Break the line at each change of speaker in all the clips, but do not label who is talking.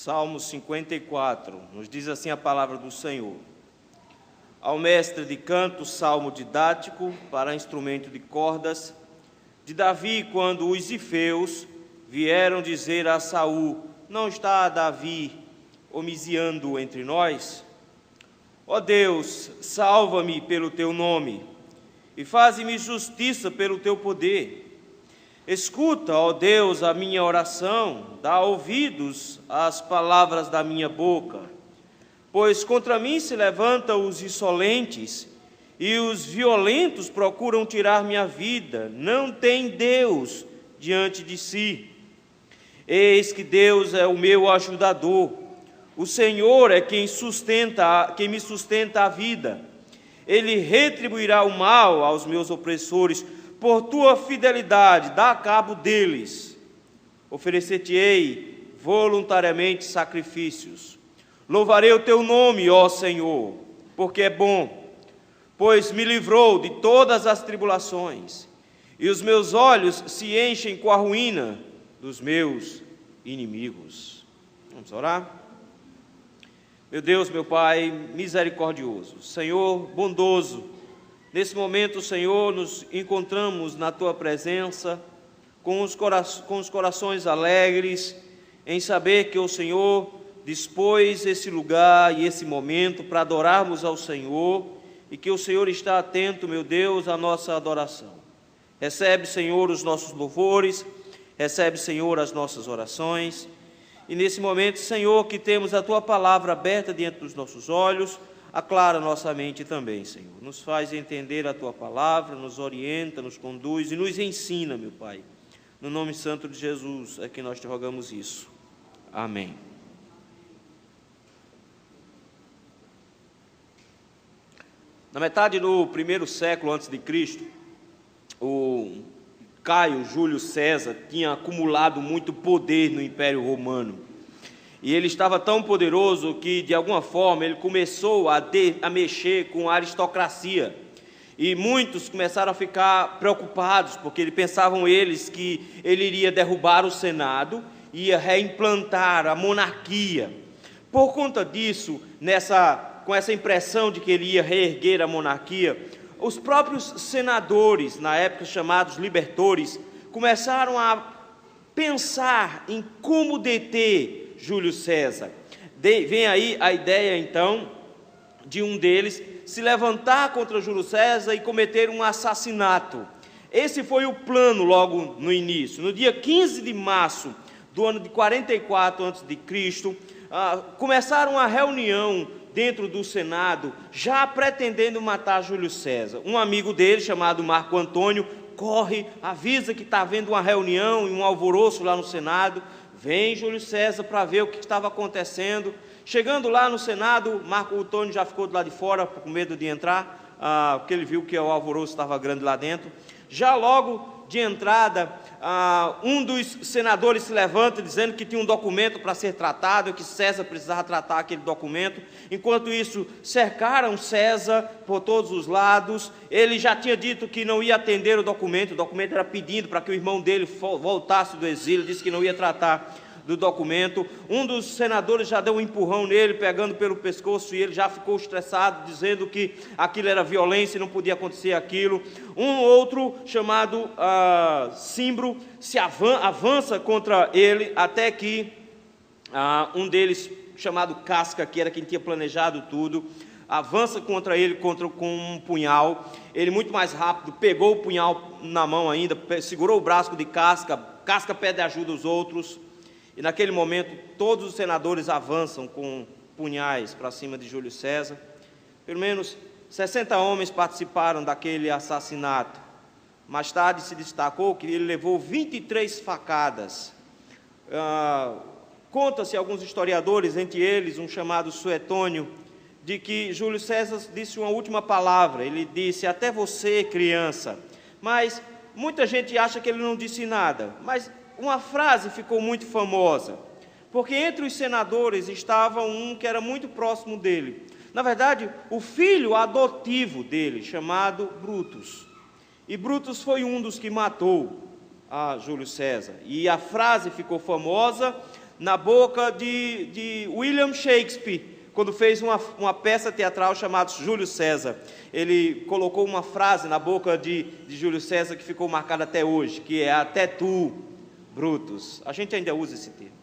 Salmo 54, nos diz assim a palavra do Senhor. Ao mestre de canto, salmo didático para instrumento de cordas, de Davi, quando os zifeus vieram dizer a Saul: não está Davi homiziando entre nós? Ó Deus, salva-me pelo teu nome e faze-me justiça pelo teu poder. Escuta, ó Deus, a minha oração, dá ouvidos às palavras da minha boca. Pois contra mim se levantam os insolentes e os violentos procuram tirar minha vida. Não tem Deus diante de si. Eis que Deus é o meu ajudador. O Senhor é quem me sustenta a vida. Ele retribuirá o mal aos meus opressores. Por tua fidelidade, dá cabo deles. Oferecer-te-ei voluntariamente sacrifícios. Louvarei o teu nome, ó Senhor, porque é bom, pois me livrou de todas as tribulações, e os meus olhos se enchem com a ruína dos meus inimigos. Vamos orar? Meu Deus, meu Pai misericordioso, Senhor bondoso, nesse momento, Senhor, nos encontramos na Tua presença, com os corações alegres, em saber que o Senhor dispôs esse lugar e esse momento para adorarmos ao Senhor, e que o Senhor está atento, meu Deus, à nossa adoração. Recebe, Senhor, os nossos louvores, recebe, Senhor, as nossas orações, e nesse momento, Senhor, que temos a Tua palavra aberta diante dos nossos olhos, aclara nossa mente também, Senhor. Nos faz entender a Tua palavra, nos orienta, nos conduz e nos ensina, meu Pai. No nome santo de Jesus é que nós te rogamos isso. Amém. Na metade do primeiro século antes de Cristo, o Caio Júlio César tinha acumulado muito poder no Império Romano. E ele estava tão poderoso que, de alguma forma, ele começou a mexer com a aristocracia. E muitos começaram a ficar preocupados, porque pensavam eles que ele iria derrubar o Senado, ia reimplantar a monarquia. Por conta disso, com essa impressão de que ele ia reerguer a monarquia, os próprios senadores, na época chamados libertores, começaram a pensar em como deter Júlio César. Vem aí a ideia, então, de um deles se levantar contra Júlio César e cometer um assassinato. Esse foi o plano logo no início. No dia 15 de março do ano de 44 a.C., começaram a reunião dentro do Senado, já pretendendo matar Júlio César. Um amigo dele, chamado Marco Antônio, corre, avisa que está havendo uma reunião e um alvoroço lá no Senado. Vem Júlio César para ver o que estava acontecendo. Chegando lá no Senado, Marco Antônio já ficou do lado de fora, com medo de entrar, porque ele viu que o alvoroço estava grande lá dentro. Já logo de entrada, um dos senadores se levanta dizendo que tinha um documento para ser tratado, que César precisava tratar aquele documento. Enquanto isso, cercaram César por todos os lados. Ele já tinha dito que não ia atender o documento era pedindo para que o irmão dele voltasse do exílio, disse que não ia tratar do documento. Um dos senadores já deu um empurrão nele, pegando pelo pescoço, e ele já ficou estressado, dizendo que aquilo era violência e não podia acontecer aquilo. Um outro, chamado Cimbro, se avança contra ele, até que um deles, chamado Casca, que era quem tinha planejado tudo, avança contra ele com um punhal. Ele, muito mais rápido, pegou o punhal na mão ainda, segurou o braço de Casca. Casca pede ajuda aos outros. E naquele momento, todos os senadores avançam com punhais para cima de Júlio César. Pelo menos 60 homens participaram daquele assassinato. Mais tarde se destacou que ele levou 23 facadas. Conta-se alguns historiadores, entre eles um chamado Suetônio, de que Júlio César disse uma última palavra. Ele disse: até você, criança. Mas muita gente acha que ele não disse nada. Mas uma frase ficou muito famosa, porque entre os senadores estava um que era muito próximo dele. Na verdade, o filho adotivo dele, chamado Brutus. E Brutus foi um dos que matou a Júlio César. E a frase ficou famosa: na boca de William Shakespeare, quando fez uma peça teatral chamada Júlio César. Ele colocou uma frase na boca de Júlio César que ficou marcada até hoje, que é: até tu, Brutus. A gente ainda usa esse termo.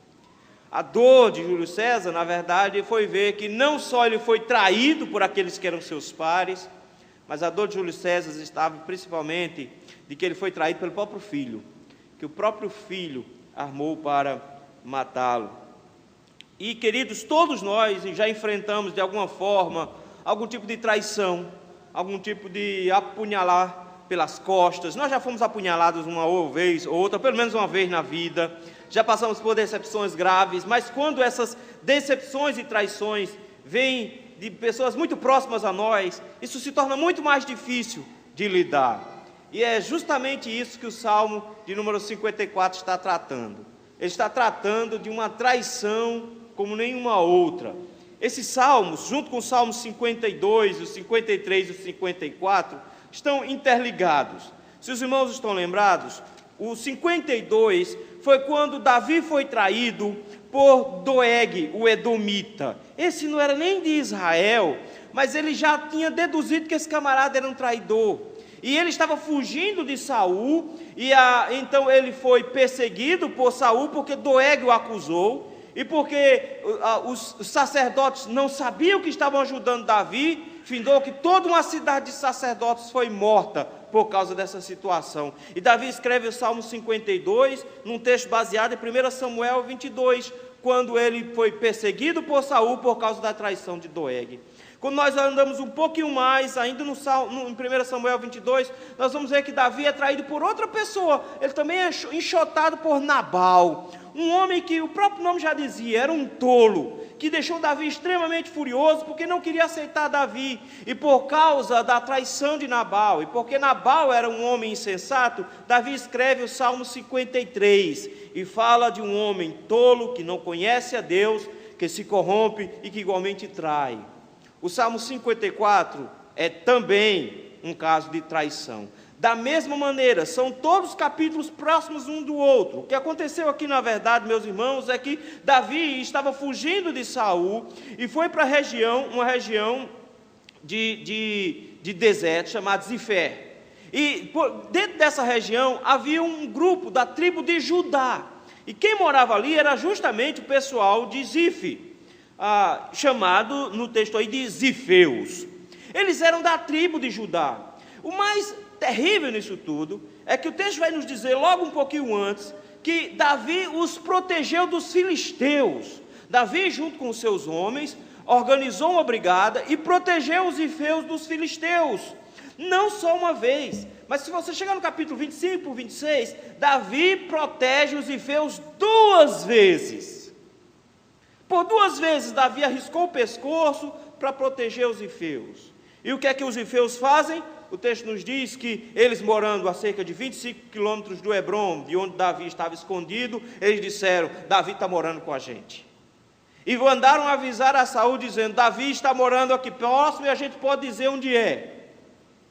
A dor de Júlio César, na verdade, foi ver que não só ele foi traído por aqueles que eram seus pares, mas a dor de Júlio César estava principalmente de que ele foi traído pelo próprio filho, que o próprio filho armou para matá-lo. E, queridos, todos nós já enfrentamos de alguma forma algum tipo de traição, algum tipo de apunhalar pelas costas. Nós já fomos apunhalados uma vez ou outra, pelo menos uma vez na vida. Já passamos por decepções graves, mas quando essas decepções e traições vêm de pessoas muito próximas a nós, isso se torna muito mais difícil de lidar. E é justamente isso que o Salmo de número 54 está tratando. Ele está tratando de uma traição como nenhuma outra. Esses salmos, junto com o Salmo 52, o 53 e o 54, estão interligados. Se os irmãos estão lembrados, o 52 foi quando Davi foi traído por Doeg, o edomita. Esse não era nem de Israel, mas ele já tinha deduzido que esse camarada era um traidor. E ele estava fugindo de Saul, então ele foi perseguido por Saul porque Doeg o acusou, e porque os sacerdotes não sabiam que estavam ajudando Davi, findou que toda uma cidade de sacerdotes foi morta por causa dessa situação. E Davi escreve o Salmo 52, num texto baseado em 1 Samuel 22, quando ele foi perseguido por Saul por causa da traição de Doeg. Quando nós andamos um pouquinho mais, ainda em 1 Samuel 22, nós vamos ver que Davi é traído por outra pessoa. Ele também é enxotado por Nabal, um homem que o próprio nome já dizia, era um tolo, que deixou Davi extremamente furioso, porque não queria aceitar Davi, e por causa da traição de Nabal, e porque Nabal era um homem insensato, Davi escreve o Salmo 53, e fala de um homem tolo, que não conhece a Deus, que se corrompe e que igualmente trai. O Salmo 54 é também um caso de traição. Da mesma maneira, são todos capítulos próximos um do outro. O que aconteceu aqui, na verdade, meus irmãos, é que Davi estava fugindo de Saul e foi para uma região de deserto chamada Zifé. E dentro dessa região havia um grupo da tribo de Judá. E quem morava ali era justamente o pessoal de Zife, chamado no texto aí de Zifeus. Eles eram da tribo de Judá. O mais terrível nisso tudo é que o texto vai nos dizer logo um pouquinho antes que Davi os protegeu dos filisteus. Davi, junto com os seus homens, organizou uma brigada e protegeu os zifeus dos filisteus. Não só uma vez, mas se você chegar no capítulo 25 por 26, Davi protege os zifeus 2 vezes. Por 2 vezes Davi arriscou o pescoço para proteger os zifeus. E o que é que os zifeus fazem? O texto nos diz que eles, morando a cerca de 25 quilômetros do Hebrom, de onde Davi estava escondido, eles disseram: Davi está morando com a gente. E mandaram avisar a Saul dizendo: Davi está morando aqui próximo e a gente pode dizer onde é.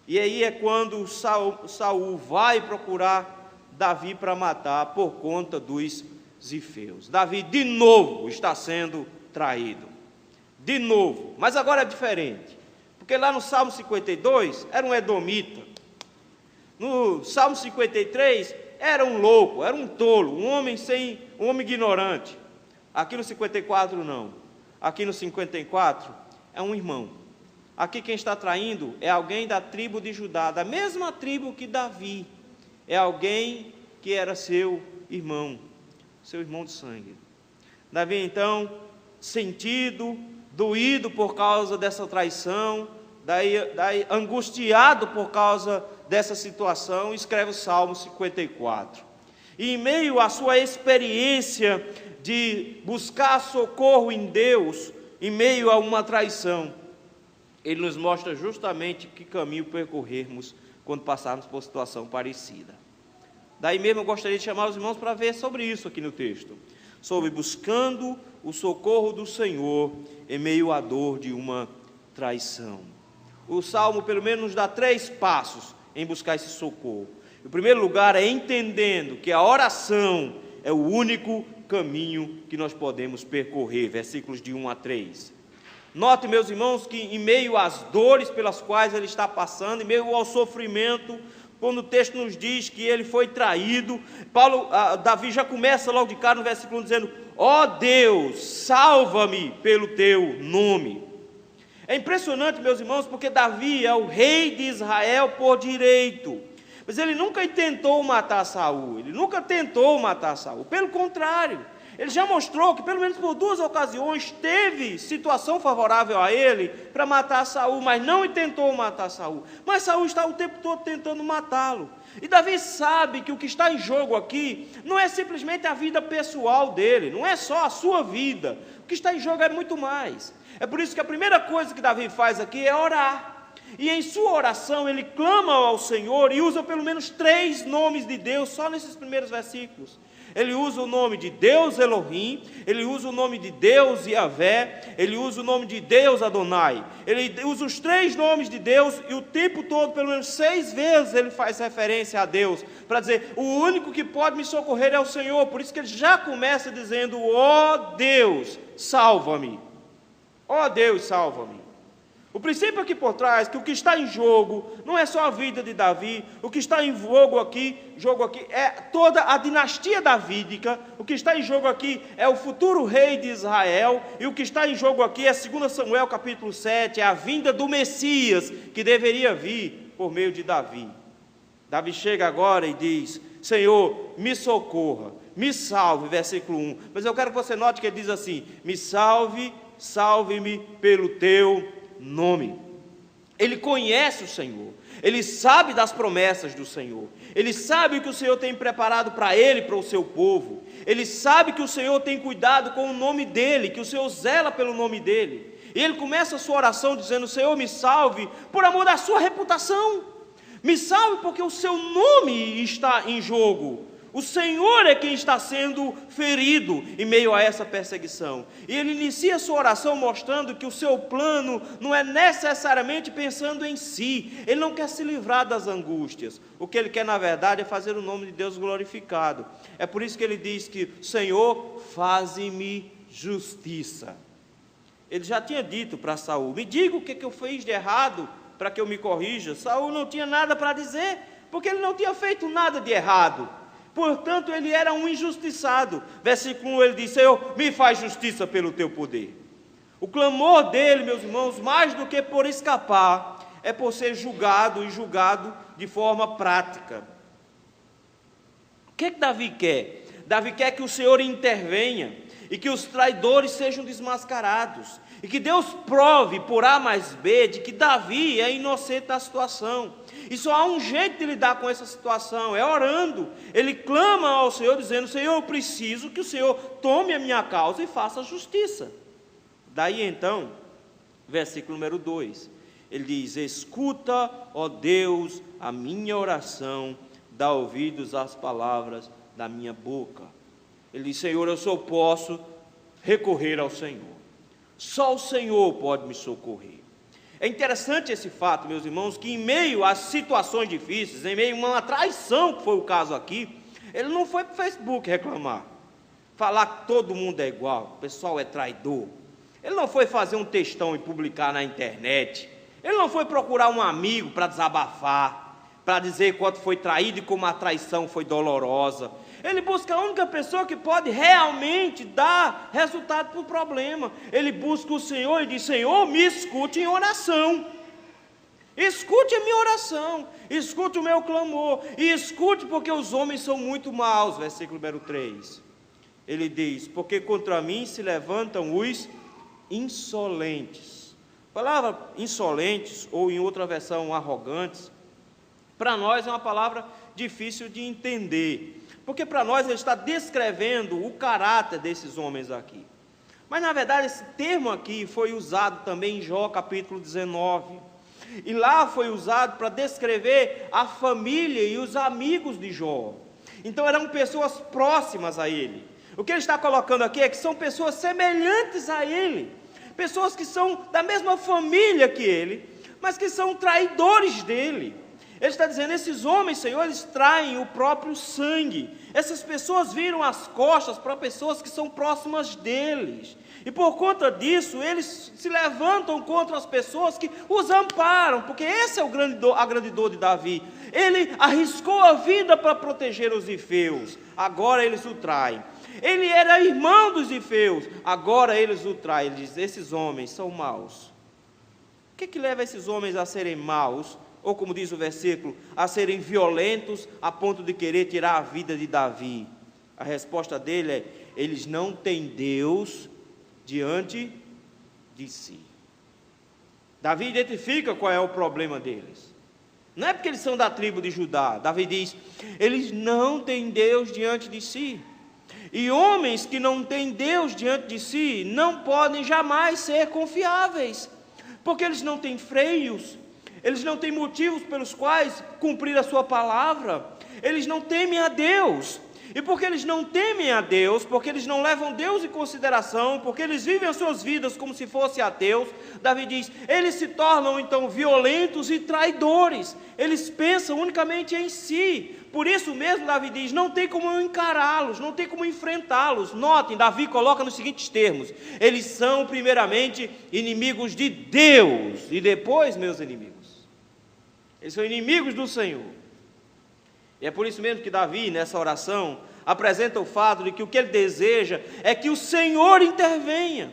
E aí é quando Saul vai procurar Davi para matar por conta dos zifeus. Davi de novo está sendo traído. De novo, mas agora é diferente. Porque lá no Salmo 52 era um edomita. No Salmo 53 era um louco, era um tolo, um homem ignorante. Aqui no 54 não. Aqui no 54 é um irmão. Aqui quem está traindo é alguém da tribo de Judá, da mesma tribo que Davi. É alguém que era seu irmão de sangue. Davi então, sentido, doído por causa dessa traição, daí angustiado por causa dessa situação, escreve o Salmo 54. E em meio à sua experiência de buscar socorro em Deus, em meio a uma traição, ele nos mostra justamente que caminho percorrermos quando passarmos por situação parecida. Daí mesmo eu gostaria de chamar os irmãos para ver sobre isso aqui no texto, sobre buscando o socorro do Senhor em meio à dor de uma traição. O Salmo pelo menos nos dá 3 passos em buscar esse socorro. Em primeiro lugar é entendendo que a oração é o único caminho que nós podemos percorrer, versículos de 1 a 3. Note, meus irmãos, que em meio às dores pelas quais ele está passando, em meio ao sofrimento, quando o texto nos diz que ele foi traído, Davi já começa logo de cara no versículo 1 dizendo: ó Deus, salva-me pelo teu nome. É impressionante, meus irmãos, porque Davi é o rei de Israel por direito, mas ele nunca tentou matar Saul, pelo contrário, ele já mostrou que pelo menos por 2 ocasiões teve situação favorável a ele para matar Saul, mas não tentou matar Saul. Mas Saul está o tempo todo tentando matá-lo. E Davi sabe que o que está em jogo aqui não é simplesmente a vida pessoal dele, não é só a sua vida. O que está em jogo é muito mais. É por isso que a primeira coisa que Davi faz aqui é orar. E em sua oração ele clama ao Senhor e usa pelo menos 3 nomes de Deus só nesses primeiros versículos. Ele usa o nome de Deus Elohim, ele usa o nome de Deus Yahvé, ele usa o nome de Deus Adonai. Ele usa os 3 nomes de Deus e o tempo todo, pelo menos 6 vezes, ele faz referência a Deus, para dizer: o único que pode me socorrer é o Senhor. Por isso que ele já começa dizendo: ó Deus, salva-me. Ó Deus, salva-me. O princípio aqui por trás, que o que está em jogo não é só a vida de Davi, o que está em jogo aqui é toda a dinastia davídica, o que está em jogo aqui é o futuro rei de Israel, e o que está em jogo aqui é 2 Samuel capítulo 7, é a vinda do Messias, que deveria vir por meio de Davi. Davi chega agora e diz: Senhor, me socorra, me salve, versículo 1, mas eu quero que você note que ele diz assim: me salve, salve-me pelo teu nome. Ele conhece o Senhor, ele sabe das promessas do Senhor, ele sabe o que o Senhor tem preparado para ele, para o seu povo, ele sabe que o Senhor tem cuidado com o nome dele, que o Senhor zela pelo nome dele, e ele começa a sua oração dizendo: Senhor, me salve por amor da sua reputação, me salve porque o seu nome está em jogo. O Senhor é quem está sendo ferido em meio a essa perseguição. E ele inicia a sua oração mostrando que o seu plano não é necessariamente pensando em si. Ele não quer se livrar das angústias. O que ele quer, na verdade, é fazer o nome de Deus glorificado. É por isso que ele diz que: Senhor, faze-me justiça. Ele já tinha dito para Saul: me diga o que eu fiz de errado para que eu me corrija. Saul não tinha nada para dizer, porque ele não tinha feito nada de errado. Portanto, ele era um injustiçado. Versículo 1, ele diz: Senhor, me faz justiça pelo teu poder. O clamor dele, meus irmãos, mais do que por escapar, é por ser julgado, e julgado de forma prática. O que Davi quer? Davi quer que o Senhor intervenha, e que os traidores sejam desmascarados, e que Deus prove por A mais B de que Davi é inocente da situação. E só há um jeito de lidar com essa situação, é orando. Ele clama ao Senhor dizendo: Senhor, eu preciso que o Senhor tome a minha causa e faça justiça. Daí então, versículo número 2, ele diz: escuta, ó Deus, a minha oração, dá ouvidos às palavras da minha boca. Ele diz: Senhor, eu só posso recorrer ao Senhor, só o Senhor pode me socorrer. É interessante esse fato, meus irmãos, que em meio às situações difíceis, em meio a uma traição, que foi o caso aqui, ele não foi para o Facebook reclamar, falar que todo mundo é igual, o pessoal é traidor. Ele não foi fazer um textão e publicar na internet. Ele não foi procurar um amigo para desabafar, para dizer quanto foi traído e como a traição foi dolorosa. Ele busca a única pessoa que pode realmente dar resultado para o problema. Ele busca o Senhor e diz: Senhor, me escute em oração. Escute a minha oração, escute o meu clamor, e escute porque os homens são muito maus. Versículo número 3. Ele diz: porque contra mim se levantam os insolentes. A palavra insolentes, ou em outra versão arrogantes, para nós é uma palavra difícil de entender, porque para nós ele está descrevendo o caráter desses homens aqui. Mas na verdade esse termo aqui foi usado também em Jó capítulo 19, e lá foi usado para descrever a família e os amigos de Jó. Então eram pessoas próximas a ele. O que ele está colocando aqui é que são pessoas semelhantes a ele, pessoas que são da mesma família que ele, mas que são traidores dele. Ele está dizendo, esses homens, Senhor, eles traem o próprio sangue. Essas pessoas viram as costas para pessoas que são próximas deles. E por conta disso, eles se levantam contra as pessoas que os amparam, porque esse é a grande dor de Davi. Ele arriscou a vida para proteger os ifeus, agora eles o traem. Ele era irmão dos ifeus, agora eles o traem. Ele diz, esses homens são maus. O que leva esses homens a serem maus? Ou como diz o versículo, a serem violentos a ponto de querer tirar a vida de Davi? A resposta dele é, eles não têm Deus diante de si. Davi identifica qual é o problema deles. Não é porque eles são da tribo de Judá. Davi diz, eles não têm Deus diante de si. E homens que não têm Deus diante de si não podem jamais ser confiáveis, porque eles não têm freios, eles não têm motivos pelos quais cumprir a sua palavra, eles não temem a Deus. E porque eles não temem a Deus, porque eles não levam Deus em consideração, porque eles vivem as suas vidas como se fosse ateus, Davi diz, eles se tornam então violentos e traidores, eles pensam unicamente em si. Por isso mesmo Davi diz, não tem como encará-los, não tem como enfrentá-los. Notem, Davi coloca nos seguintes termos, eles são primeiramente inimigos de Deus, e depois meus inimigos. Eles são inimigos do Senhor. E é por isso mesmo que Davi, nessa oração, apresenta o fato de que o que ele deseja é que o Senhor intervenha,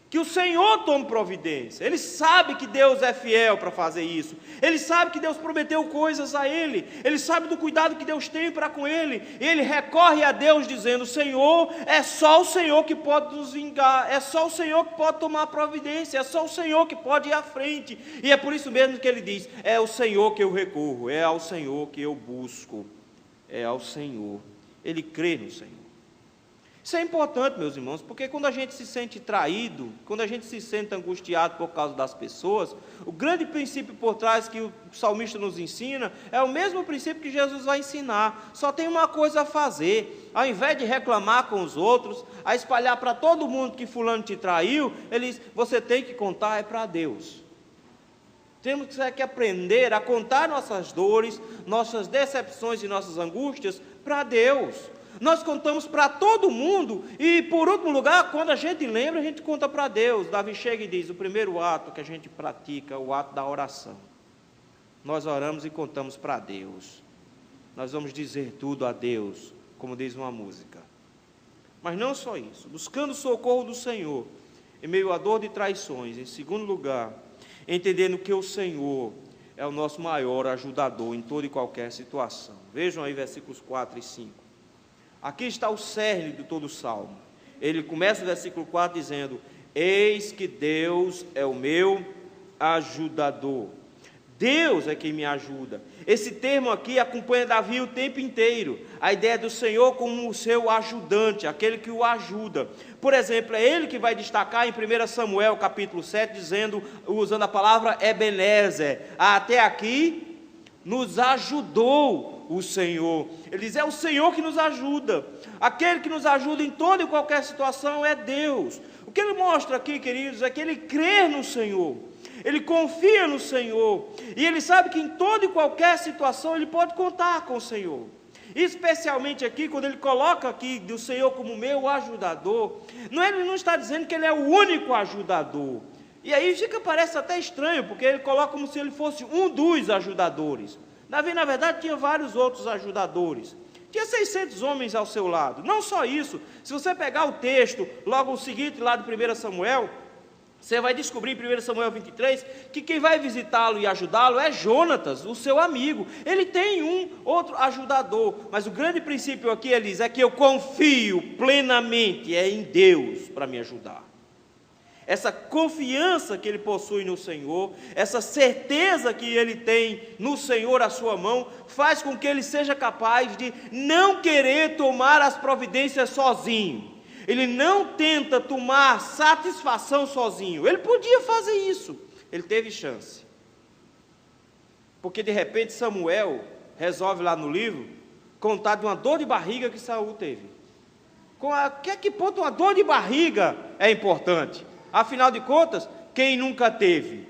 que o Senhor tome providência. Ele sabe que Deus é fiel para fazer isso, ele sabe que Deus prometeu coisas a ele, ele sabe do cuidado que Deus tem para com ele, e ele recorre a Deus dizendo, Senhor, é só o Senhor que pode nos vingar, é só o Senhor que pode tomar providência, é só o Senhor que pode ir à frente. E é por isso mesmo que ele diz, é o Senhor que eu recorro, é ao Senhor que eu busco, é ao Senhor. Ele crê no Senhor. Isso é importante, meus irmãos, porque quando a gente se sente traído, quando a gente se sente angustiado por causa das pessoas, o grande princípio por trás que o salmista nos ensina é o mesmo princípio que Jesus vai ensinar. Só tem uma coisa a fazer: ao invés de reclamar com os outros, a espalhar para todo mundo que fulano te traiu, ele diz, você tem que contar é para Deus. Temos que aprender a contar nossas dores, nossas decepções e nossas angústias para Deus. Nós contamos para todo mundo e, por último lugar, quando a gente lembra, a gente conta para Deus. Davi chega e diz, o primeiro ato que a gente pratica é o ato da oração. Nós oramos e contamos para Deus. Nós vamos dizer tudo a Deus, como diz uma música. Mas não só isso, buscando o socorro do Senhor, em meio à dor de traições. Em segundo lugar, entendendo que o Senhor é o nosso maior ajudador em toda e qualquer situação. Vejam aí versículos 4 e 5. Aqui está o cerne de todo o salmo. Ele começa o versículo 4 dizendo, eis que Deus é o meu ajudador. Deus é quem me ajuda. Esse termo aqui acompanha Davi o tempo inteiro. A ideia do Senhor como o seu ajudante, aquele que o ajuda. Por exemplo, é ele que vai destacar em 1 Samuel capítulo 7, dizendo, usando a palavra Ebenezer, até aqui nos ajudou o Senhor. Ele diz, é o Senhor que nos ajuda. Aquele que nos ajuda em toda e qualquer situação é Deus. O que ele mostra aqui, queridos, é que ele crê no Senhor. Ele confia no Senhor, e ele sabe que em toda e qualquer situação ele pode contar com o Senhor. Especialmente aqui, quando ele coloca aqui do Senhor como meu ajudador, ele não está dizendo que ele é o único ajudador. E aí parece até estranho, porque ele coloca como se ele fosse um dos ajudadores. Davi, na verdade, tinha vários outros ajudadores. Tinha 600 homens ao seu lado. Não só isso, se você pegar o texto, logo o seguinte, lá de 1 Samuel, você vai descobrir em 1 Samuel 23, que quem vai visitá-lo e ajudá-lo é Jonatas, o seu amigo. Ele tem um outro ajudador, mas o grande princípio aqui, ele diz, é que eu confio plenamente em Deus para me ajudar. Essa confiança que ele possui no Senhor, essa certeza que ele tem no Senhor à sua mão, faz com que ele seja capaz de não querer tomar as providências sozinho. Ele não tenta tomar satisfação sozinho. Ele podia fazer isso. Ele teve chance. Porque de repente Samuel resolve lá no livro contar de uma dor de barriga que Saul teve. Que ponto uma dor de barriga é importante? Afinal de contas, quem nunca teve?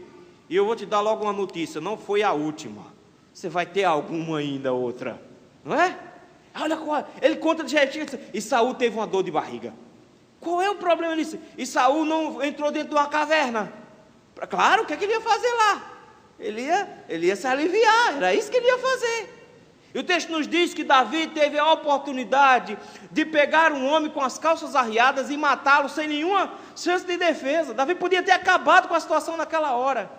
E eu vou te dar logo uma notícia, não foi a última. você vai ter alguma ainda outra, não é? Olha qual, ele conta de jeitinho, e Saul teve uma dor de barriga. Qual é o problema nisso? E Saul não entrou dentro de uma caverna. Claro, o que é que ele ia fazer lá? Ele ia se aliviar, era isso que ele ia fazer. E o texto nos diz que Davi teve a oportunidade de pegar um homem com as calças arriadas e matá-lo sem nenhuma chance de defesa. Davi podia ter acabado com a situação naquela hora.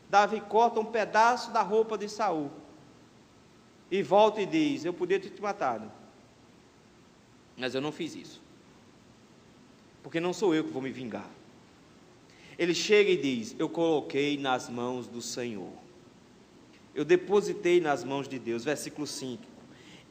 Davi corta um pedaço da roupa de Saul e volta e diz: eu podia ter te matado, mas eu não fiz isso, porque não sou eu que vou me vingar. Ele chega e diz: eu coloquei nas mãos do Senhor, eu depositei nas mãos de Deus. Versículo 5: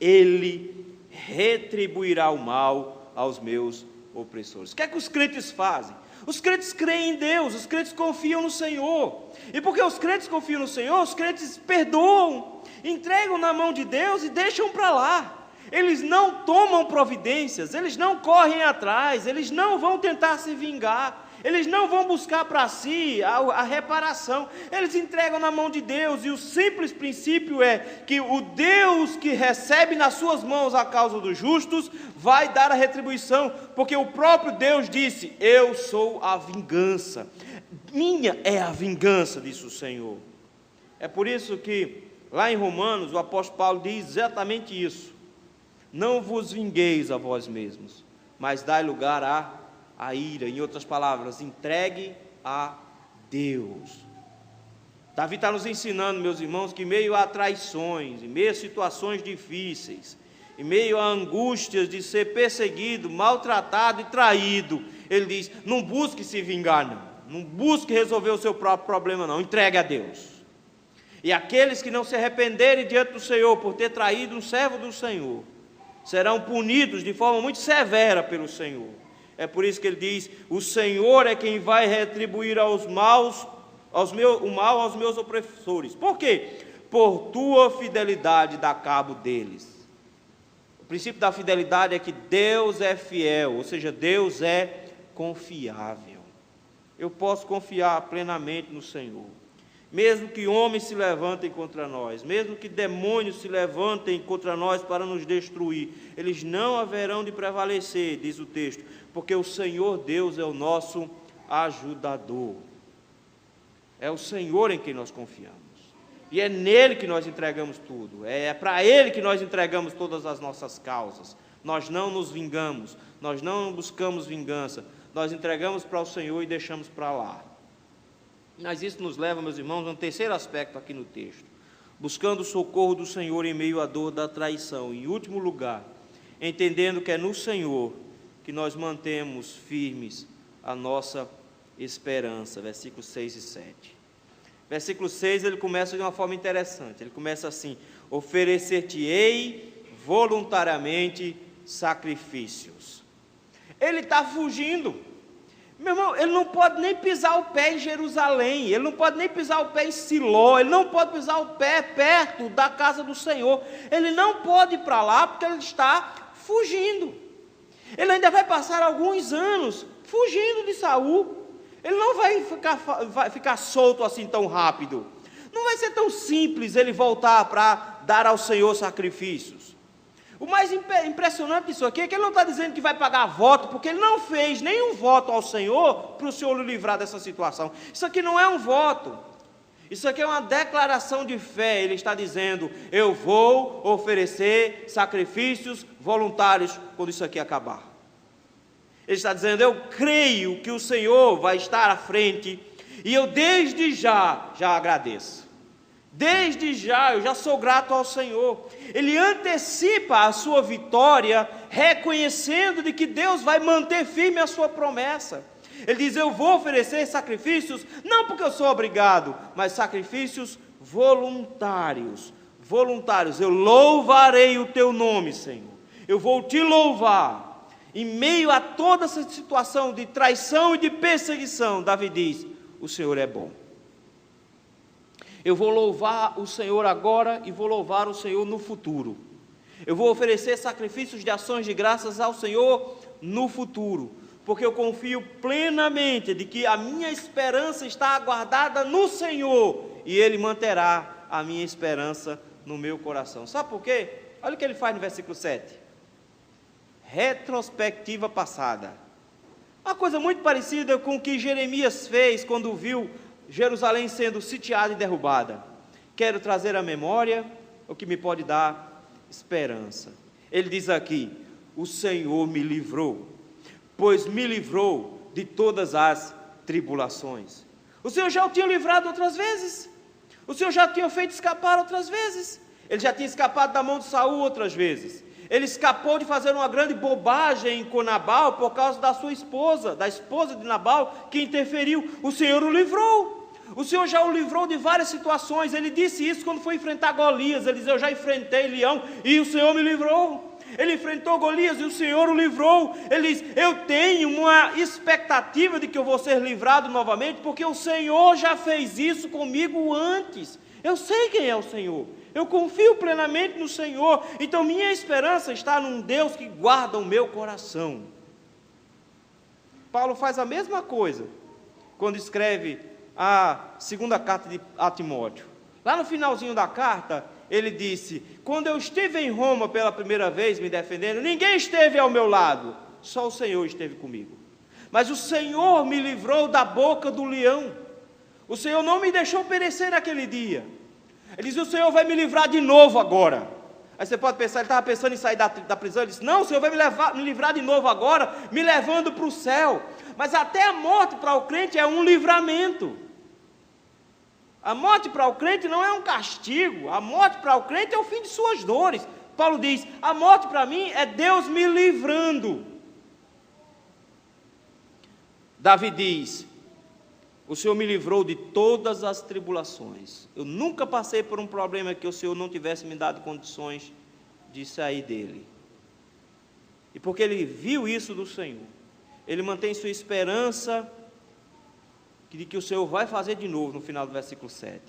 Ele retribuirá o mal aos meus opressores. O que é que os crentes fazem? Os crentes creem em Deus, os crentes confiam no Senhor, e porque os crentes confiam no Senhor, os crentes perdoam, entregam na mão de Deus e deixam para lá. Eles não tomam providências, eles não correm atrás, eles não vão tentar se vingar, eles não vão buscar para si a reparação, eles entregam na mão de Deus. E o simples princípio é que o Deus que recebe nas suas mãos a causa dos justos vai dar a retribuição, porque o próprio Deus disse: eu sou a vingança, minha é a vingança, disse o Senhor. É por isso que lá em Romanos o apóstolo Paulo diz exatamente isso: não vos vingueis a vós mesmos, mas dai lugar a ira. Em outras palavras, entregue a Deus. Davi está nos ensinando, meus irmãos, que em meio a traições, em meio a situações difíceis, em meio a angústias de ser perseguido, maltratado e traído, ele diz: não busque se vingar, não busque resolver o seu próprio problema, não, entregue a Deus. E aqueles que não se arrependerem diante do Senhor por ter traído um servo do Senhor, serão punidos de forma muito severa pelo Senhor. É por isso que ele diz: o Senhor é quem vai retribuir o mal aos meus opressores. Por quê? Por tua fidelidade dá cabo deles. O princípio da fidelidade é que Deus é fiel, ou seja, Deus é confiável. Eu posso confiar plenamente no Senhor. Mesmo que homens se levantem contra nós, mesmo que demônios se levantem contra nós para nos destruir, eles não haverão de prevalecer, diz o texto, porque o Senhor Deus é o nosso ajudador. É o Senhor em quem nós confiamos, e é nele que nós entregamos tudo, é para ele que nós entregamos todas as nossas causas. Nós não nos vingamos, nós não buscamos vingança, nós entregamos para o Senhor e deixamos para lá. Mas isso nos leva, meus irmãos, a um terceiro aspecto aqui no texto: buscando o socorro do Senhor em meio à dor da traição. Em último lugar, entendendo que é no Senhor que nós mantemos firmes a nossa esperança. Versículos 6 e 7. Versículo 6, ele começa de uma forma interessante. Ele começa assim: oferecer-te-ei voluntariamente sacrifícios. Ele está fugindo. Meu irmão, ele não pode nem pisar o pé em Jerusalém, ele não pode nem pisar o pé em Siló, ele não pode pisar o pé perto da casa do Senhor, ele não pode ir para lá porque ele está fugindo. Ele ainda vai passar alguns anos fugindo de Saul, ele não vai ficar solto assim tão rápido, não vai ser tão simples ele voltar para dar ao Senhor sacrifícios. O mais impressionante disso aqui é que ele não está dizendo que vai pagar voto, porque ele não fez nenhum voto ao Senhor para o Senhor o livrar dessa situação. Isso aqui não é um voto, isso aqui é uma declaração de fé. Ele está dizendo: eu vou oferecer sacrifícios voluntários quando isso aqui acabar. Ele está dizendo: eu creio que o Senhor vai estar à frente, e eu desde já agradeço. Desde já, eu já sou grato ao Senhor. Ele antecipa a sua vitória, reconhecendo de que Deus vai manter firme a sua promessa. Ele diz: eu vou oferecer sacrifícios, não porque eu sou obrigado, mas sacrifícios voluntários. Voluntários. Eu louvarei o teu nome, Senhor. Eu vou te louvar. Em meio a toda essa situação de traição e de perseguição, Davi diz: o Senhor é bom. Eu vou louvar o Senhor agora e vou louvar o Senhor no futuro. Eu vou oferecer sacrifícios de ações de graças ao Senhor no futuro, porque eu confio plenamente de que a minha esperança está aguardada no Senhor, e Ele manterá a minha esperança no meu coração. Sabe por quê? Olha o que ele faz no versículo 7. Retrospectiva passada. Uma coisa muito parecida com o que Jeremias fez quando viu Jerusalém sendo sitiada e derrubada. Quero trazer à memória o que me pode dar esperança. Ele diz aqui: o Senhor me livrou, pois me livrou de todas as tribulações. O Senhor já o tinha livrado outras vezes. O Senhor já tinha feito escapar outras vezes. Ele já tinha escapado da mão de Saul outras vezes. Ele escapou de fazer uma grande bobagem com Nabal por causa da sua esposa, da esposa de Nabal, que interferiu. O Senhor o livrou. O Senhor já o livrou de várias situações. Ele disse isso quando foi enfrentar Golias. Ele disse: eu já enfrentei leão e o Senhor me livrou. Ele enfrentou Golias e o Senhor o livrou. Ele diz: eu tenho uma expectativa de que eu vou ser livrado novamente, porque o Senhor já fez isso comigo antes. Eu sei quem é o Senhor. Eu confio plenamente no Senhor. Então minha esperança está num Deus que guarda o meu coração. Paulo faz a mesma coisa quando escreve a segunda carta a Timóteo. Lá no finalzinho da carta, ele disse: quando eu estive em Roma pela primeira vez me defendendo, ninguém esteve ao meu lado, só o Senhor esteve comigo. Mas o Senhor me livrou da boca do leão. O Senhor não me deixou perecer naquele dia. Ele diz: o Senhor vai me livrar de novo agora. Aí você pode pensar, ele estava pensando em sair da prisão. Ele disse: não, o Senhor vai me livrar de novo agora, me levando para o céu. Mas até a morte para o crente é um livramento. A morte para o crente não é um castigo. A morte para o crente é o fim de suas dores. Paulo diz: a morte para mim é Deus me livrando. Davi diz: o Senhor me livrou de todas as tribulações. Eu nunca passei por um problema que o Senhor não tivesse me dado condições de sair dele. E porque ele viu isso do Senhor, ele mantém sua esperança de que o Senhor vai fazer de novo no final do versículo 7.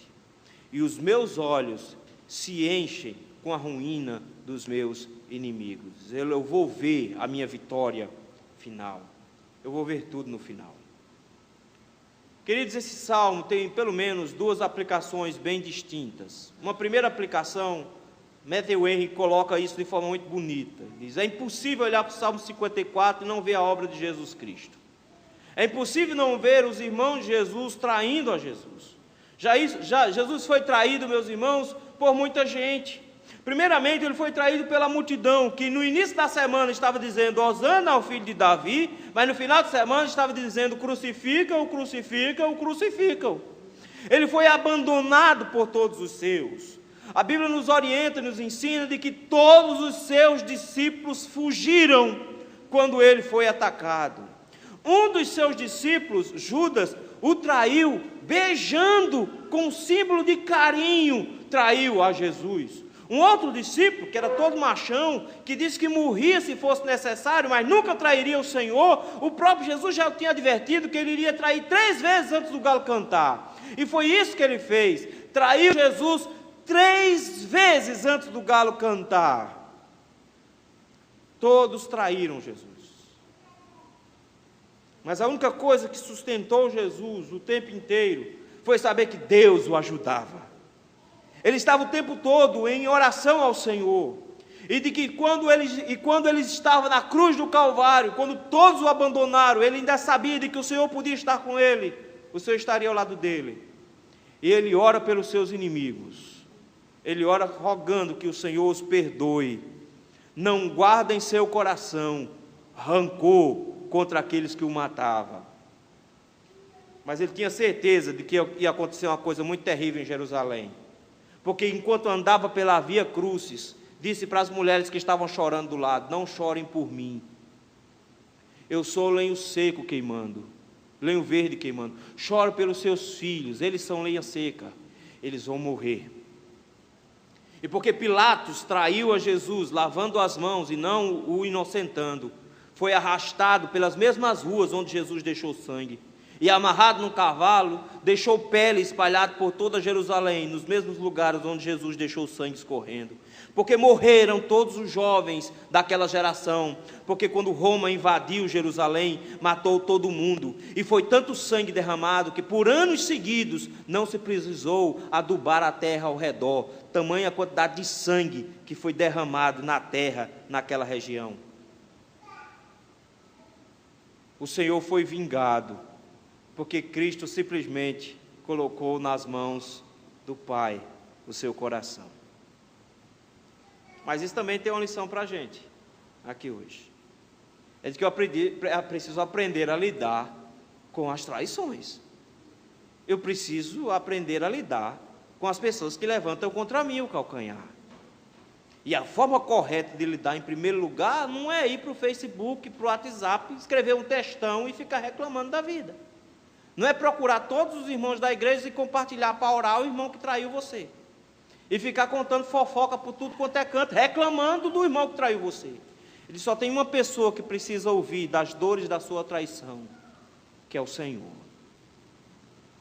E os meus olhos se enchem com a ruína dos meus inimigos. Eu vou ver a minha vitória final. Eu vou ver tudo no final. Queridos, esse salmo tem pelo menos duas aplicações bem distintas. Uma primeira aplicação, Matthew Henry coloca isso de forma muito bonita. Diz: é impossível olhar para o Salmo 54 e não ver a obra de Jesus Cristo. É impossível não ver os irmãos de Jesus traindo a Jesus. Jesus foi traído, meus irmãos, por muita gente. Primeiramente, ele foi traído pela multidão, que no início da semana estava dizendo: hosana ao filho de Davi, mas no final de semana estava dizendo: crucifica-o, crucifica-o, crucifica-o. Ele foi abandonado por todos os seus. A Bíblia nos orienta, nos ensina de que todos os seus discípulos fugiram quando ele foi atacado. Um dos seus discípulos, Judas, o traiu, beijando com símbolo de carinho, traiu a Jesus. Um outro discípulo, que era todo machão, que disse que morria se fosse necessário, mas nunca trairia o Senhor, o próprio Jesus já o tinha advertido que ele iria trair 3 vezes antes do galo cantar. E foi isso que ele fez, traiu Jesus 3 vezes antes do galo cantar. Todos traíram Jesus. Mas a única coisa que sustentou Jesus o tempo inteiro foi saber que Deus o ajudava. Ele estava o tempo todo em oração ao Senhor. E de que quando ele estava na cruz do Calvário, quando todos o abandonaram, ele ainda sabia de que o Senhor podia estar com ele, o Senhor estaria ao lado dele. E ele ora pelos seus inimigos. Ele ora rogando que o Senhor os perdoe. Não guarda em seu coração rancor contra aqueles que o matavam. Mas ele tinha certeza de que ia acontecer uma coisa muito terrível em Jerusalém. Porque enquanto andava pela via Crucis, disse para as mulheres que estavam chorando do lado: não chorem por mim. Eu sou lenho seco queimando, lenho verde queimando. Choro pelos seus filhos, eles são lenha seca, eles vão morrer. E porque Pilatos traiu a Jesus, lavando as mãos e não o inocentando, foi arrastado pelas mesmas ruas onde Jesus deixou sangue. e amarrado no cavalo, deixou pele espalhada por toda Jerusalém, nos mesmos lugares onde Jesus deixou o sangue escorrendo. Porque morreram todos os jovens daquela geração, porque quando Roma invadiu Jerusalém, matou todo mundo, e foi tanto sangue derramado, que por anos seguidos não se precisou adubar a terra ao redor, tamanha a quantidade de sangue que foi derramado na terra, naquela região. O Senhor foi vingado, porque Cristo simplesmente colocou nas mãos do Pai o seu coração. Mas isso também tem uma lição para a gente, aqui hoje. É de que eu preciso aprender a lidar com as traições. Eu preciso aprender a lidar com as pessoas que levantam contra mim o calcanhar. E a forma correta de lidar, em primeiro lugar, não é ir para o Facebook, para o WhatsApp, escrever um textão e ficar reclamando da vida. Não é procurar todos os irmãos da igreja e compartilhar para orar o irmão que traiu você. E ficar contando fofoca por tudo quanto é canto, reclamando do irmão que traiu você. Ele só tem uma pessoa que precisa ouvir das dores da sua traição, que é o Senhor.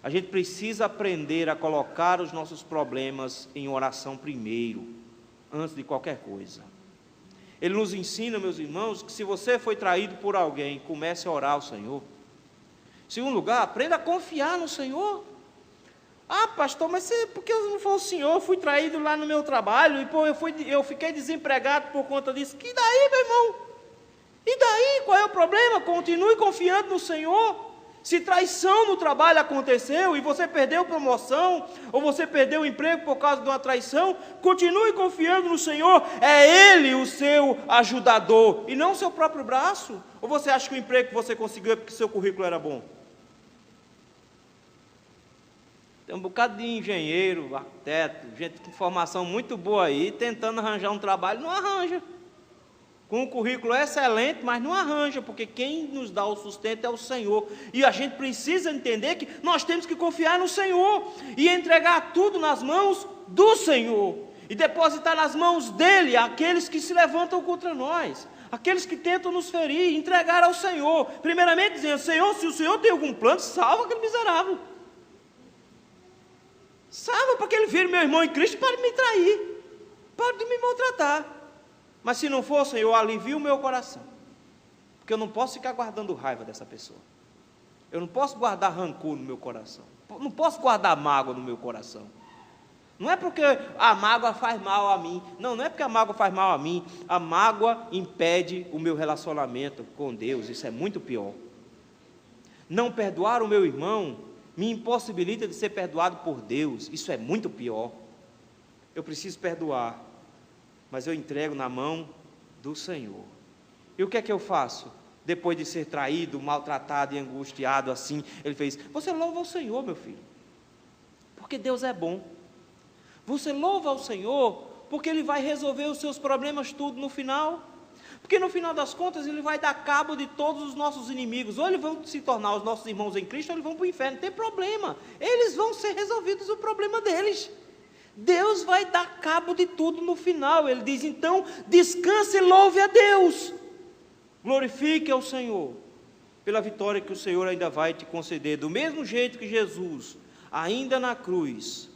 A gente precisa aprender a colocar os nossos problemas em oração primeiro, antes de qualquer coisa. Ele nos ensina, meus irmãos, que se você foi traído por alguém, comece a orar ao Senhor. Em segundo lugar, aprenda a confiar no Senhor. Ah, pastor, mas porque eu não foi o Senhor, eu fui traído lá no meu trabalho, e eu fiquei desempregado por conta disso. E daí, meu irmão? E daí, qual é o problema? Continue confiando no Senhor. Se traição no trabalho aconteceu e você perdeu promoção, ou você perdeu o emprego por causa de uma traição, continue confiando no Senhor, é Ele o seu ajudador, e não o seu próprio braço. Ou você acha que o emprego que você conseguiu é porque seu currículo era bom? Tem um bocado de engenheiro, arquiteto, gente com formação muito boa aí, tentando arranjar um trabalho, não arranja. Com um currículo excelente, mas não arranja, porque quem nos dá o sustento é o Senhor. E a gente precisa entender que nós temos que confiar no Senhor e entregar tudo nas mãos do Senhor. E depositar nas mãos dEle aqueles que se levantam contra nós, aqueles que tentam nos ferir, entregar ao Senhor. Primeiramente dizendo: Senhor, se o Senhor tem algum plano, salva aquele miserável. Salva para que ele vire meu irmão em Cristo para me trair, para de me maltratar. Mas se não for, Senhor, alivia o meu coração, porque eu não posso ficar guardando raiva dessa pessoa, eu não posso guardar rancor no meu coração, não posso guardar mágoa no meu coração. Não é porque a mágoa faz mal a mim, não é porque a mágoa faz mal a mim, a mágoa impede o meu relacionamento com Deus, isso é muito pior. Não perdoar o meu irmão me impossibilita de ser perdoado por Deus, isso é muito pior. Eu preciso perdoar, mas eu entrego na mão do Senhor. E o que é que eu faço? Depois de ser traído, maltratado e angustiado assim, ele fez: você louva ao Senhor, meu filho, porque Deus é bom. Você louva ao Senhor, porque Ele vai resolver os seus problemas tudo no final. Porque no final das contas Ele vai dar cabo de todos os nossos inimigos. Ou eles vão se tornar os nossos irmãos em Cristo, ou eles vão para o inferno, não tem problema. Eles vão ser resolvidos o problema deles. Deus vai dar cabo de tudo no final. Ele diz: então descanse e louve a Deus, glorifique ao Senhor pela vitória que o Senhor ainda vai te conceder. Do mesmo jeito que Jesus, ainda na cruz,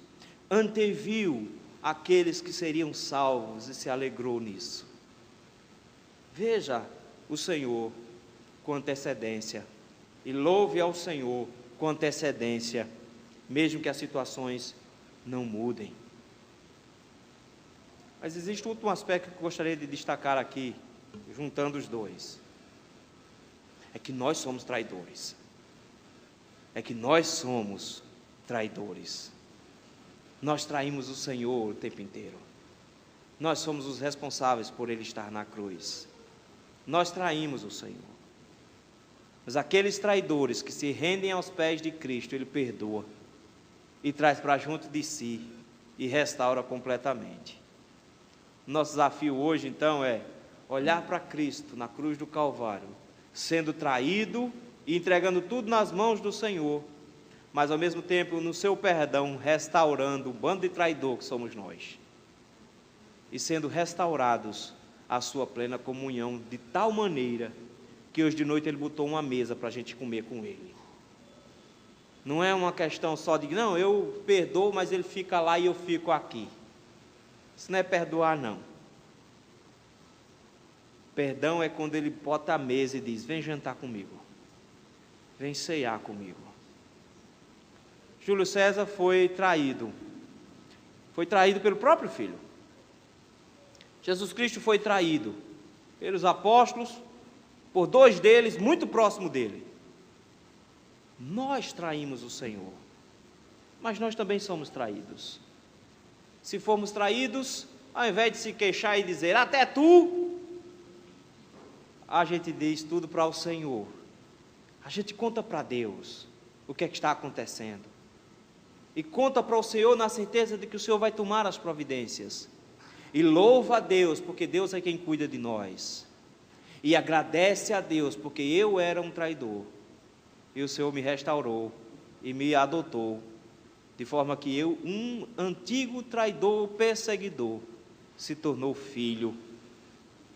anteviu aqueles que seriam salvos e se alegrou nisso. Veja o Senhor com antecedência e louve ao Senhor com antecedência, mesmo que as situações não mudem. Mas existe um último aspecto que eu gostaria de destacar aqui, juntando os dois. É que nós somos traidores. É que nós somos traidores. Nós traímos o Senhor o tempo inteiro. Nós somos os responsáveis por Ele estar na cruz. Nós traímos o Senhor. Mas aqueles traidores que se rendem aos pés de Cristo, Ele perdoa e traz para junto de si e restaura completamente. Nosso desafio hoje, então, é olhar para Cristo na cruz do Calvário, sendo traído e entregando tudo nas mãos do Senhor, mas ao mesmo tempo, no seu perdão, restaurando o bando de traidor que somos nós, e sendo restaurados à sua plena comunhão, de tal maneira que hoje de noite Ele botou uma mesa para a gente comer com Ele. Não é uma questão só de, não, eu perdoo, mas ele fica lá e eu fico aqui. Isso não é perdoar, não. Perdão é quando ele bota a mesa e diz, vem jantar comigo. Vem ceiar comigo. Júlio César foi traído. Foi traído pelo próprio filho. Jesus Cristo foi traído pelos apóstolos, por 2 deles, muito próximo dele. Nós traímos o Senhor, mas nós também somos traídos. Se formos traídos, ao invés de se queixar e dizer, até tu, a gente diz tudo para o Senhor. A gente conta para Deus o que é que está acontecendo. E conta para o Senhor na certeza de que o Senhor vai tomar as providências. E louva a Deus, porque Deus é quem cuida de nós. E agradece a Deus, porque eu era um traidor. E o Senhor me restaurou e me adotou. De forma que eu, um antigo traidor, perseguidor, se tornou filho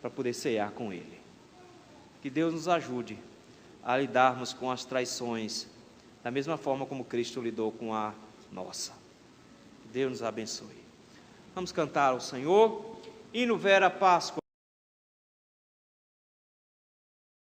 para poder cear com Ele. Que Deus nos ajude a lidarmos com as traições da mesma forma como Cristo lidou com a nossa. Deus nos abençoe. Vamos cantar ao Senhor. Hino Vera Páscoa.